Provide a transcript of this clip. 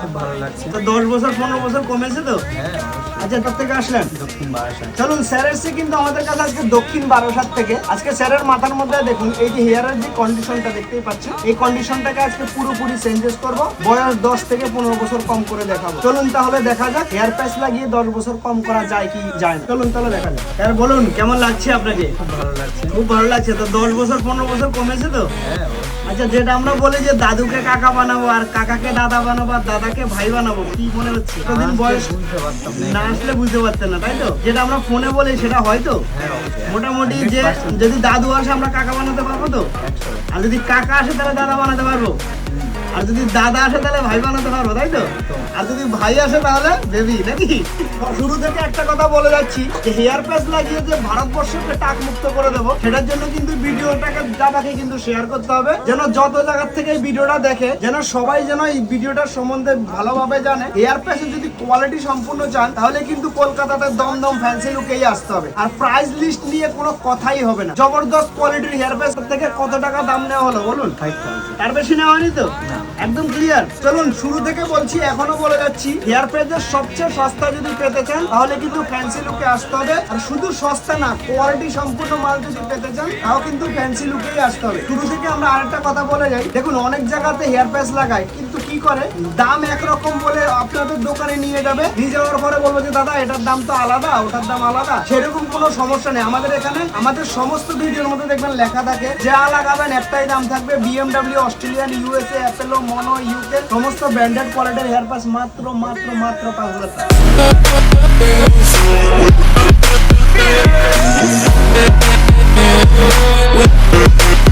খুব ভালো লাগছে। তো 10 বছর 15 বছর কমেছে তো? হ্যাঁ, আচ্ছা, কোথা থেকে আসলেন? দক্ষিণ বারাসাত। চলুন, স্যার এসছে কিন্তু আমাদের কাছে আজকে দক্ষিণ বারাসাত থেকে। আজকে স্যারের মাথার মধ্যে দেখুন এই যে হেয়ারের যে কন্ডিশনটা দেখতেই পাচ্ছেন, এই কন্ডিশনটাকে আজকে পুরোপুরি চেঞ্জেস করব। বয়স 10 থেকে 15 বছর কম করে দেখাবো। চলুন তাহলে দেখা যাক হেয়ার প্যাচ লাগিয়ে 10 বছর কম করা যায় কি যায় না। চলুন তাহলে দেখা যাক। স্যার বলুন কেমন লাগছে আপনাকে? খুব ভালো লাগছে। খুব ভালো লাগছে তো? 10 বছর 15 বছর কমেছে তো? হ্যাঁ, আচ্ছা, যেটা আমরা বলি যে দাদুকে কাকা বানাবো আর কাকাকে দাদা বানাবো আর দাদাকে ভাই বানাবো, কি মনে হচ্ছে? কতদিন বয়স বুঝতে পারতাম না আসলে বুঝতে পারতেন না, তাই তো? যেটা আমরা ফোনে বলি সেটা হয় তো? হ্যাঁ, অবশ্যই। মোটামুটি যে 100% যদি দাদু আসে আমরা কাকা বানাতে পারবো তো? 100%। আর যদি কাকা আসে তাহলে দাদা বানাতে পারবো, আর যদি দাদা আসে তাহলে ভাই বানাতে পারবো, তাই তো? আর যদি ভাই আসে তাহলে বেবি, নাকি? শুরু থেকে একটা কথা বলে যাচ্ছি যে হেয়ার প্যাচ লাগিয়ে যে ভারতবর্ষকে টাক মুক্ত করে দেবো, সেটার জন্য কিন্তু ভিডিওটাকে দাদাকে কিন্তু শেয়ার করতে হবে, যেন যত জায়গার থেকে এই ভিডিওটা দেখে যেন সবাই যেন এই ভিডিওটার সম্বন্ধে ভালোভাবে জানে। হেয়ার প্যাচে যদি কোয়ালিটি সম্পূর্ণ চান তাহলে কিন্তু কলকাতাতে দমদম ফ্যান্সি লুকেই আসতে হবে। আর প্রাইস লিস্ট নিয়ে কোনো কথাই হবে না। জবরদস্ত কোয়ালিটির হেয়ার প্যাচ থেকে কত টাকা দাম নেওয়া হলো বলুন? 5000। তার বেশি নেওয়া হয়নি তো? একদম ক্লিয়ার। চলুন শুরু থেকে বলছি, এখনো বলে যাচ্ছি, হেয়ার প্যাচের সবচেয়ে সস্তা যদি পেতে চান তাহলে কিন্তু ফ্যান্সি লুকে আসতে হবে। আর শুধু সস্তা না, কোয়ালিটি সম্পূর্ণ মাল যদি পেতে চান তাও কিন্তু ফ্যান্সি লুকেই আসতে হবে। শুরু থেকে আমরা আরেকটা কথা বলে যাই, দেখুন অনেক জায়গাতে হেয়ার প্যাচ লাগায় কিন্তু কি করে, দাম একরকম বলে আপনাদের দোকানে নিয়ে যাবে, নিয়ে যাওয়ার পরে বলবো যে দাদা এটার দাম তো আলাদা, ওটার দাম আলাদা। সেরকম কোনো সমস্যা নেই। আমাদের এখানে আমাদের সমস্ত ভিডিওর মধ্যে দেখবেন লেখা থাকে যা লাগাবেন একটাই দাম থাকবে। BMW, অস্ট্রেলিয়ান, USA, অ্যাপেলো, মনো, UK সমস্ত ব্র্যান্ডেড কোয়ালিটির হেয়ার প্যাচ মাত্র মাত্র মাত্র 5000 টাকা।